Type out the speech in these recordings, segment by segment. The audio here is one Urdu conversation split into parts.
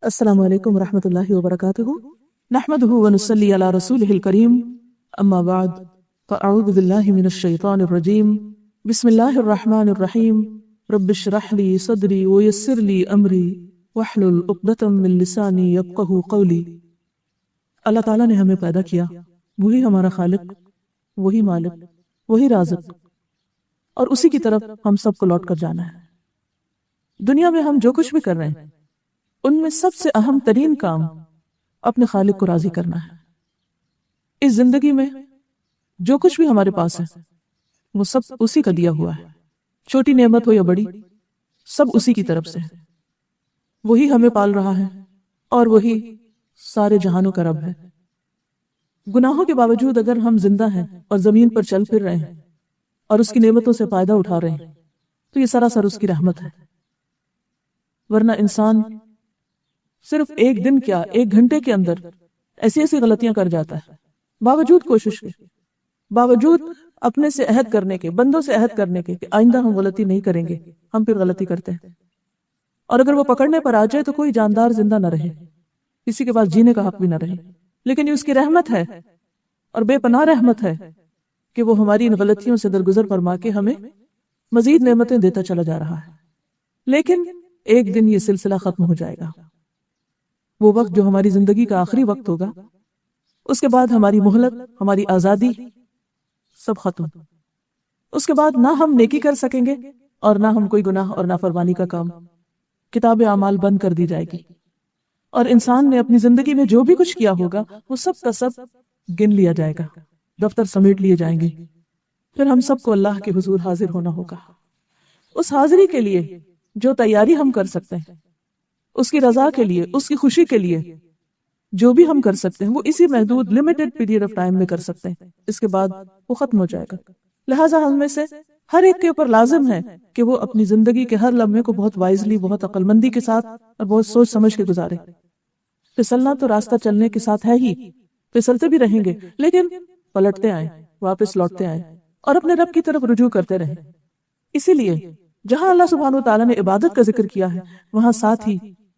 السلام علیکم ورحمۃ اللہ وبرکاتہ نحمده ونصلی علی رسولہ الکریم اما بعد فاعوذ باللہ من الشیطان الرجیم بسم اللہ الرحمن الرحیم رب اشرح لی صدری ویسر لی امری واحلل عقدۃ من لسانی یفقہوا قولی۔ اللہ تعالیٰ نے ہمیں پیدا کیا، وہی ہمارا خالق، وہی مالک، وہی رازق، اور اسی کی طرف ہم سب کو لوٹ کر جانا ہے۔ دنیا میں ہم جو کچھ بھی کر رہے ہیں ان میں سب سے اہم ترین کام اپنے خالق کو راضی کرنا ہے۔ اس زندگی میں جو کچھ بھی ہمارے پاس ہے وہ سب اسی کا دیا ہوا ہے، چھوٹی نعمت ہو یا بڑی، سب اسی کی طرف سے ہے۔ وہی ہمیں پال رہا ہے اور وہی سارے جہانوں کا رب ہے۔ گناہوں کے باوجود اگر ہم زندہ ہیں اور زمین پر چل پھر رہے ہیں اور اس کی نعمتوں سے فائدہ اٹھا رہے ہیں تو یہ سراسر اس کی رحمت ہے، ورنہ انسان صرف ایک دن کیا ایک گھنٹے کے اندر ایسی ایسی غلطیاں کر جاتا ہے، باوجود کوشش کے، باوجود اپنے سے عہد کرنے کے، بندوں سے عہد کرنے کے کہ آئندہ ہم غلطی نہیں کریں گے، ہم پھر غلطی کرتے ہیں۔ اور اگر وہ پکڑنے پر آ جائے تو کوئی جاندار زندہ نہ رہے، کسی کے پاس جینے کا حق بھی نہ رہے، لیکن یہ اس کی رحمت ہے اور بے پناہ رحمت ہے کہ وہ ہماری ان غلطیوں سے درگزر فرما کے ہمیں مزید نعمتیں دیتا چلا جا رہا ہے۔ لیکن ایک دن یہ سلسلہ ختم ہو جائے گا، وہ وقت جو ہماری زندگی کا آخری وقت ہوگا، اس کے بعد ہماری مہلت، ہماری آزادی سب ختم۔ اس کے بعد نہ ہم نیکی کر سکیں گے اور نہ ہم کوئی گناہ اور نافرمانی کا کام۔ کتاب اعمال بند کر دی جائے گی اور انسان نے اپنی زندگی میں جو بھی کچھ کیا ہوگا وہ سب کا سب گن لیا جائے گا، دفتر سمیٹ لیے جائیں گے۔ پھر ہم سب کو اللہ کے حضور حاضر ہونا ہوگا۔ اس حاضری کے لیے جو تیاری ہم کر سکتے ہیں، اس کی رضا کے لیے، اس کی خوشی کے لیے جو بھی ہم کر سکتے ہیں وہ اسی محدود لمیٹڈ پیریڈ آف ٹائم میں کر سکتے ہیں، اس کے بعد وہ ختم ہو جائے گا۔ لہٰذا ہم میں سے ہر ایک کے اوپر لازم ہے کہ وہ اپنی زندگی کے ہر لمحے کو بہت وائزلی، بہت عقل مندی کے ساتھ اور بہت سوچ سمجھ کے گزارے۔ پھسلنا تو راستہ چلنے کے ساتھ ہے ہی، پھسلتے بھی رہیں گے، لیکن پلٹتے آئیں، واپس لوٹتے آئیں اور اپنے رب کی طرف رجوع کرتے رہیں۔ اسی لیے جہاں اللہ سبحانہ و تعالیٰ نے عبادت کا ذکر کیا ہے وہاں ساتھ ہی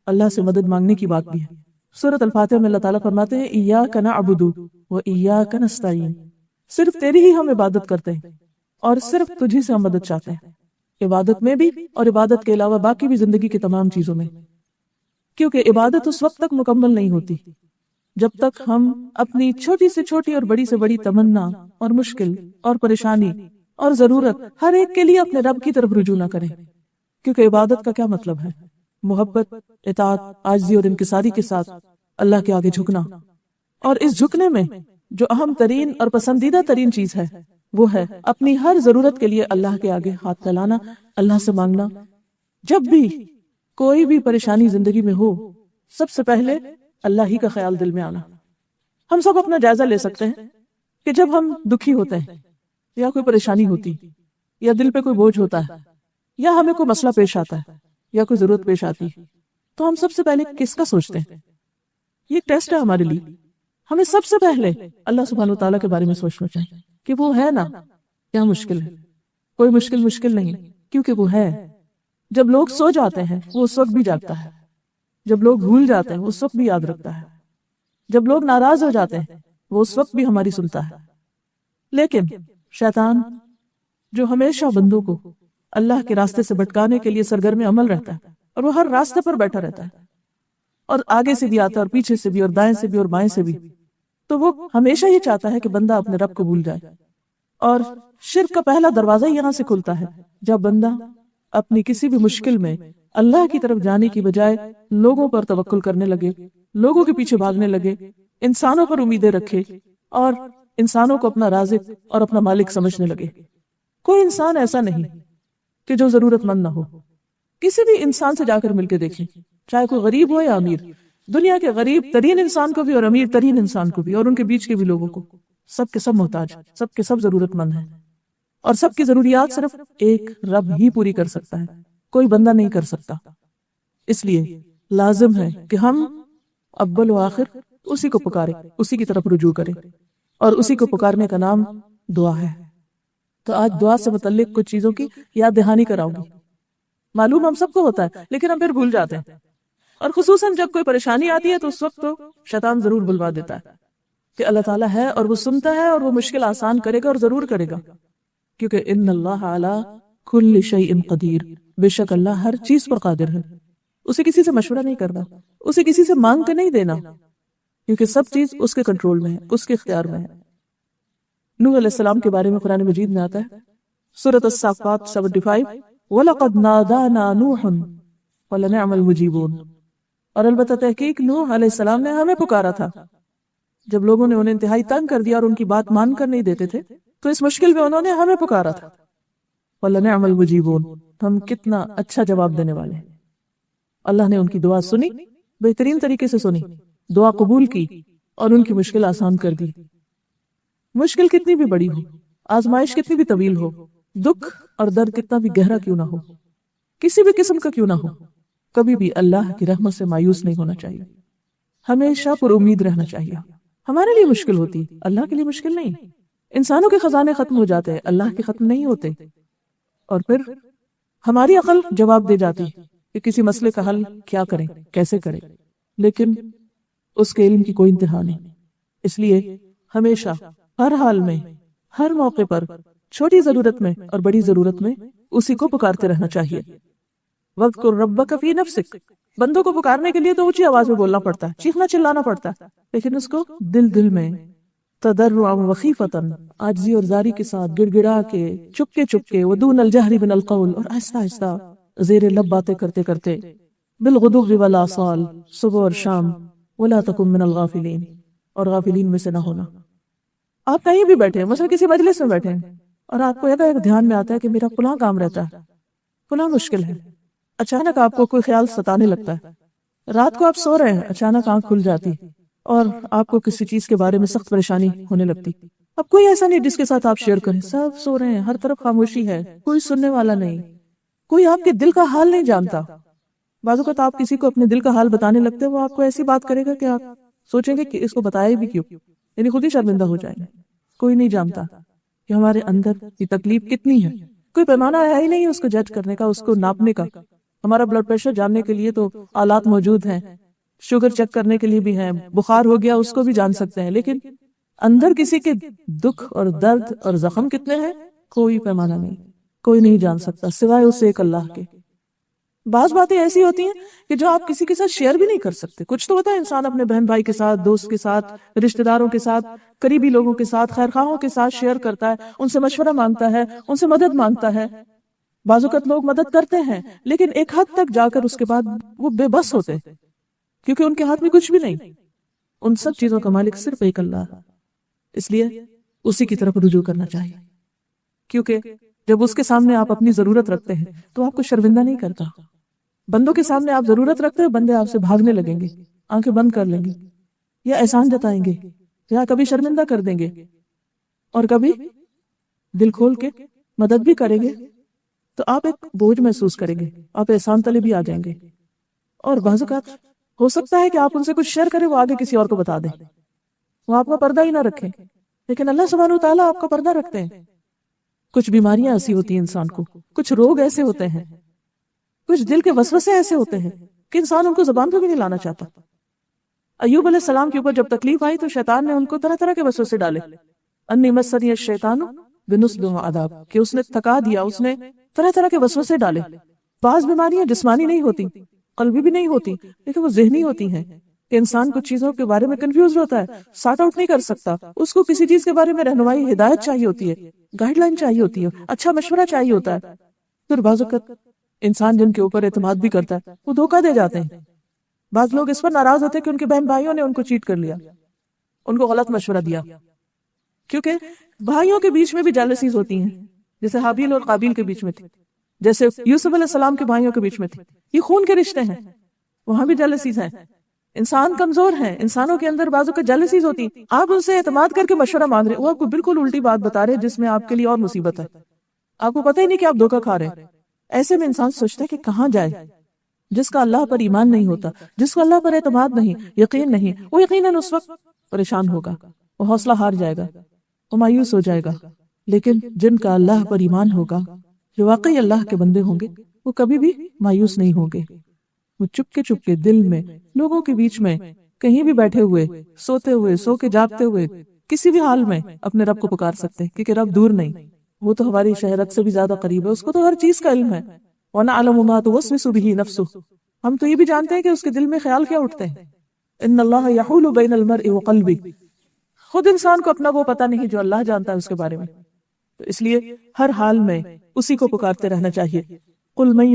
اللہ سے مدد مانگنے کی بات بھی ہے۔ سورۃ الفاتحہ میں اللہ تعالیٰ فرماتے ہیں ایاک نعبد و ایاک نستعین، صرف تیری ہی ہم عبادت کرتے ہیں اور صرف تجھی سے ہم مدد چاہتے ہیں، عبادت میں بھی اور عبادت کے علاوہ باقی بھی زندگی کی تمام چیزوں میں، کیونکہ عبادت اس وقت تک مکمل نہیں ہوتی جب تک ہم اپنی چھوٹی سے چھوٹی اور بڑی سے بڑی تمنا اور مشکل اور پریشانی اور ضرورت ہر ایک کے لیے اپنے رب کی طرف رجوع نہ کریں۔ کیونکہ عبادت کا کیا مطلب ہے؟ محبت، اطاعت، عاجزی اور انکساری کے ساتھ اللہ کے آگے جھکنا، اور اس جھکنے میں جو اہم ترین اور پسندیدہ ترین چیز ہے وہ ہے اپنی ہر ضرورت کے لیے اللہ کے آگے ہاتھ پھیلانا، اللہ سے مانگنا۔ جب بھی کوئی بھی پریشانی زندگی میں ہو سب سے پہلے اللہ ہی کا خیال دل میں آنا۔ ہم سب اپنا جائزہ لے سکتے ہیں کہ جب ہم دکھی ہوتے ہیں یا کوئی پریشانی ہوتی یا دل پہ کوئی بوجھ ہوتا ہے یا ہمیں کوئی مسئلہ پیش آتا ہے یا کوئی ضرورت پیش آتی تو ہم سب سے پہلے کس کا سوچتے ہیں؟ یہ ٹیسٹ ہے ہمارے لیے۔ ہمیں سب سے پہلے اللہ سبحانہ وتعالیٰ کے بارے میں سوچنا چاہیے کہ وہ ہے نا، کیا مشکل ہے؟ کوئی مشکل نہیں، کیونکہ وہ ہے۔ جب لوگ سو جاتے ہیں وہ اس وقت بھی جاگتا ہے، جب لوگ بھول جاتے ہیں وہ اس وقت بھی یاد رکھتا ہے، جب لوگ ناراض ہو جاتے ہیں وہ اس وقت بھی ہماری سنتا ہے۔ لیکن شیطان جو ہمیشہ بندوں کو اللہ کے راستے سے بھٹکانے کے لیے سرگرم عمل رہتا ہے اور وہ ہر راستے پر بیٹھا رہتا ہے اور آگے سے بھی آتا ہے اور پیچھے سے بھی اور دائیں سے بھی اور بائیں سے بھی، تو وہ ہمیشہ یہ چاہتا ہے کہ بندہ اپنے رب کو بھول جائے۔ اور شرک کا پہلا دروازہ یہاں سے کھلتا ہے جب بندہ اپنی کسی بھی مشکل میں اللہ کی طرف جانے کی بجائے لوگوں پر توکل کرنے لگے، لوگوں کے پیچھے بھاگنے لگے، انسانوں پر امیدیں رکھے اور انسانوں کو اپنا رازق اور اپنا مالک سمجھنے لگے۔ کوئی انسان ایسا نہیں کہ جو ضرورت مند نہ ہو۔ کسی بھی انسان سے جا کر مل کے دیکھیں، چاہے کوئی غریب ہو یا امیر، دنیا کے غریب ترین انسان کو بھی اور امیر ترین انسان کو بھی اور ان کے بیچ کے بھی لوگوں کو، سب کے سب محتاج، سب کے سب ضرورت مند ہیں، اور سب کی ضروریات صرف ایک رب ہی پوری کر سکتا ہے، کوئی بندہ نہیں کر سکتا۔ اس لیے لازم ہے کہ ہم اول و آخر اسی کو پکاریں، اسی کی طرف رجوع کریں، اور اسی کو پکارنے کا نام دعا ہے۔ تو آج دعا سے متعلق کچھ چیزوں کی یاد دہانی کراؤں گی۔ معلوم ہم سب کو ہوتا ہے لیکن ہم پھر بھول جاتے ہیں۔ اور خصوصاً جب کوئی پریشانی آتی ہے تو اس وقت تو شیطان ضرور بلوا دیتا ہے کہ اللہ تعالیٰ ہے اور وہ سنتا ہے اور وہ مشکل آسان کرے گا اور ضرور کرے گا، کیونکہ ان اللہ علی کل شیء قدیر، بے شک اللہ ہر چیز پر قادر ہے۔ اسے کسی سے مشورہ نہیں کرنا، اسے کسی سے مانگ کے نہیں دینا، کیونکہ سب چیز اس کے کنٹرول میں ہے، اس کے اختیار میں ہے۔ نوح علیہ السلام کے بارے میں قرآن مجید میں آتا ہے سورۃ الصافات 75، وَلَقَدْ نَادَانَا نُوحٌ وَلَنِعْمَ الْمُجِيبُونَ، اور البتہ تحقیق نوح علیہ السلام نے ہمیں پکارا تھا جب لوگوں نے انہیں انتہائی تنگ کر دیا اور ان کی بات مان کر نہیں دیتے تھے، تو اس مشکل میں انہوں نے ہمیں پکارا تھا۔ وَلَنِعْمَ الْمُجِيبُونَ، ہم کتنا اچھا جواب دینے والے ہیں۔ اللہ نے ان کی دعا سنی، بہترین طریقے سے سنی، دعا قبول کی اور ان کی مشکل آسان کر دی۔ مشکل کتنی بھی بڑی ہو، آزمائش کتنی بھی طویل ہو، دکھ اور درد کتنا بھی گہرا کیوں نہ ہو، کسی بھی قسم کا کیوں نہ ہو، کبھی بھی اللہ کی رحمت سے مایوس نہیں ہونا چاہیے، ہمیشہ پر امید رہنا چاہیے۔ ہمارے لیے مشکل ہوتی، اللہ کے لیے مشکل نہیں۔ انسانوں کے خزانے ختم ہو جاتے ہیں، اللہ کے ختم نہیں ہوتے، اور پھر ہماری عقل جواب دے جاتی کہ کسی مسئلے کا حل کیا کریں، کیسے کریں، لیکن اس کے علم کی کوئی انتہا نہیں۔ اس لیے ہمیشہ، ہر حال میں، ہر موقع پر، چھوٹی ضرورت میں اور بڑی ضرورت میں اسی کو پکارتے رہنا چاہیے۔ وَاذْكُرْ رَبَّكَ فِي نَفْسِكَ، بندوں کو پکارنے کے لیے تو اونچی آواز میں بولنا پڑتا ہے، چیخنا چلانا پڑتا ہے، لیکن اس کو دل میں تضرعا وخیفۃ، عاجزی اور زاری کے ساتھ، گڑ گڑا کے، چپ کے، ودون الجہر من القول، اور آہستہ آہستہ زیر لب باتیں کرتے کرتے، بالغدو والآصال، صبح اور شام، ولا تکن من الغافلین، اور غافلین میں سے نہ ہونا۔ آپ کہیں بھی بیٹھے ہیں، مثلا کسی مجلس میں بیٹھے ہیں، اور آپ کو ایک دھیان میں آتا ہے کہ میرا فلاں کام رہتا ہے، فلاں مشکل ہے، اچانک آپ کو کوئی خیال ستانے لگتا ہے، رات کو آپ سو رہے ہیں، اچانک آنکھ کھل جاتی اور آپ کو کسی چیز کے بارے میں سخت پریشانی ہونے لگتی۔ اب کوئی ایسا نہیں جس کے ساتھ آپ شیئر کریں، سب سو رہے ہیں، ہر طرف خاموشی ہے، کوئی سننے والا نہیں، کوئی آپ کے دل کا حال نہیں جانتا۔ بعض اوقات آپ کسی کو اپنے دل کا حال بتانے لگتے ہیں، وہ آپ کو ایسی بات کرے گا کہ آپ سوچیں گے کہ اس کو بتایا بھی کیوں، یعنی خود ہی شرمندہ ہو جائیں گے۔ کوئی نہیں جانتا کہ ہمارے اندر کی تکلیف کتنی ہے، کوئی پیمانہ ہے ہی نہیں اس کو جج کرنے کا، اس کو ناپنے کا۔ ہمارا بلڈ پریشر جاننے کے لیے تو آلات موجود ہیں، شوگر چیک کرنے کے لیے بھی ہیں، بخار ہو گیا اس کو بھی جان سکتے ہیں، لیکن اندر کسی کے دکھ اور درد اور زخم کتنے ہیں، کوئی پیمانہ نہیں، کوئی نہیں جان سکتا سوائے اس ایک اللہ کے۔ بعض باتیں ایسی ہوتی ہیں کہ جو آپ کسی کے ساتھ شیئر بھی نہیں کر سکتے۔ کچھ تو ہوتا ہے انسان اپنے بہن بھائی کے ساتھ، دوست کے ساتھ، رشتہ داروں کے ساتھ، قریبی لوگوں کے ساتھ، خیر خواہوں کے ساتھ شیئر کرتا ہے، ان سے مشورہ مانگتا ہے، ان سے مدد مانگتا ہے۔ بعض اوقات لوگ مدد کرتے ہیں لیکن ایک حد تک جا کر اس کے بعد وہ بے بس ہوتے ہیں، کیونکہ ان کے ہاتھ میں کچھ بھی نہیں۔ ان سب چیزوں کا مالک صرف ایک اللہ ہے، اس لیے اسی کی طرف رجوع کرنا چاہیے، کیونکہ جب اس کے سامنے آپ اپنی ضرورت رکھتے ہیں تو آپ کو شرمندہ نہیں کرتا۔ بندوں کے سامنے آپ ضرورت رکھتے ہیں، بندے آپ سے بھاگنے لگیں گے، آنکھیں بند کر لیں گے، یا احسان جتائیں گے، یا کبھی شرمندہ کر دیں گے، اور کبھی دل کھول کے مدد بھی کریں گے تو آپ ایک بوجھ محسوس کریں گے، آپ احسان تلے بھی آ جائیں گے۔ اور بعض اوقات ہو سکتا ہے کہ آپ ان سے کچھ شیئر کریں، وہ آگے کسی اور کو بتا دیں، وہ آپ کا پردہ ہی نہ رکھیں، لیکن اللہ سبحانہ وتعالیٰ آپ کا پردہ رکھتے ہیں۔ کچھ بیماریاں ایسی ہوتی ہیں انسان کو، کچھ روگ ایسے ہوتے ہیں، کچھ دل کے وسوسے ایسے ہوتے ہیں کہ انسان ان کو زبان پہ بھی نہیں لانا چاہتا۔ ایوب علیہ السلام کے اوپر جب تکلیف آئی تو شیطان نے ان کو طرح طرح کے وسوسے ڈالے، انی مسنی الشیطان بنصب وعذاب، کہ اس نے تھکا دیا، اس نے طرح طرح کے وسوسے ڈالے۔ بعض بیماریاں جسمانی نہیں ہوتی، قلبی بھی نہیں ہوتی، لیکن وہ ذہنی ہوتی ہیں کہ انسان کچھ چیزوں کے بارے میں کنفیوز ہوتا ہے، سارٹ آؤٹ نہیں کر سکتا، اس کو کسی چیز کے بارے میں رہنمائی، ہدایت چاہیے ہوتی ہے، گائیڈ لائن چاہیے ہوتی ہے، اچھا مشورہ چاہیے ہوتا ہے۔ پھر بعض اوقات انسان جن کے اوپر اعتماد بھی کرتا ہے وہ دھوکہ دے جاتے ہیں۔ بعض لوگ اس پر ناراض ہوتے ہیں کہ ان کے بہن بھائیوں نے ان کو چیٹ کر لیا، ان کو غلط مشورہ دیا، کیونکہ بھائیوں کے بیچ میں بھی جیلسیز ہوتی ہیں، جیسے حابیل اور قابیل کے بیچ میں تھی، جیسے یوسف علیہ السلام کے بھائیوں کے بیچ میں تھی۔ یہ خون کے رشتے ہیں، وہاں بھی جیلسیز ہیں۔ انسان کمزور ہیں، انسانوں کے اندر بعضوں کا جیلسیز ہوتی، آپ ان سے اعتماد کر کے مشورہ مانگ رہے، وہ آپ کو بالکل الٹی بات بتا رہے جس میں آپ کے لیے اور مصیبت ہے، آپ کو پتہ ہی نہیں کہ آپ دھوکہ کھا رہے ہیں۔ ایسے میں انسان سوچتا ہے کہ کہاں جائے۔ جس کا اللہ پر ایمان نہیں ہوتا، جس کو اللہ پر اعتماد نہیں، یقین نہیں، وہ یقیناً اس وقت پریشان ہوگا، وہ حوصلہ ہار جائے گا، وہ مایوس ہو جائے گا۔ لیکن جن کا اللہ پر ایمان ہوگا، جو واقعی اللہ کے بندے ہوں گے، وہ کبھی بھی مایوس نہیں ہوں گے، وہ چپ کے دل میں، لوگوں کے بیچ میں، کہیں بھی بیٹھے ہوئے، سوتے ہوئے، سو کے جاگتے ہوئے، کسی بھی حال میں اپنے رب کو پکار سکتے ہیں، کیونکہ رب دور نہیں، وہ تو ہماری شہرت سے بھی زیادہ قریب ہے، اس کو تو ہر چیز کا علم ہے۔ وَنَعْلَمُ مَا تُوَسْوِسُ بِهِ نَفْسُهُ، ہم تو یہ بھی جانتے ہیں کہ اس کے دل میں خیال کیا اٹھتے ہیں۔ ان اللہ یحول بین المرء وقلبہ، خود انسان کو اپنا وہ پتہ نہیں جو اللہ جانتا ہے اس کے بارے میں، تو اس لیے ہر حال میں اسی کو پکارتے رہنا چاہیے۔ قل من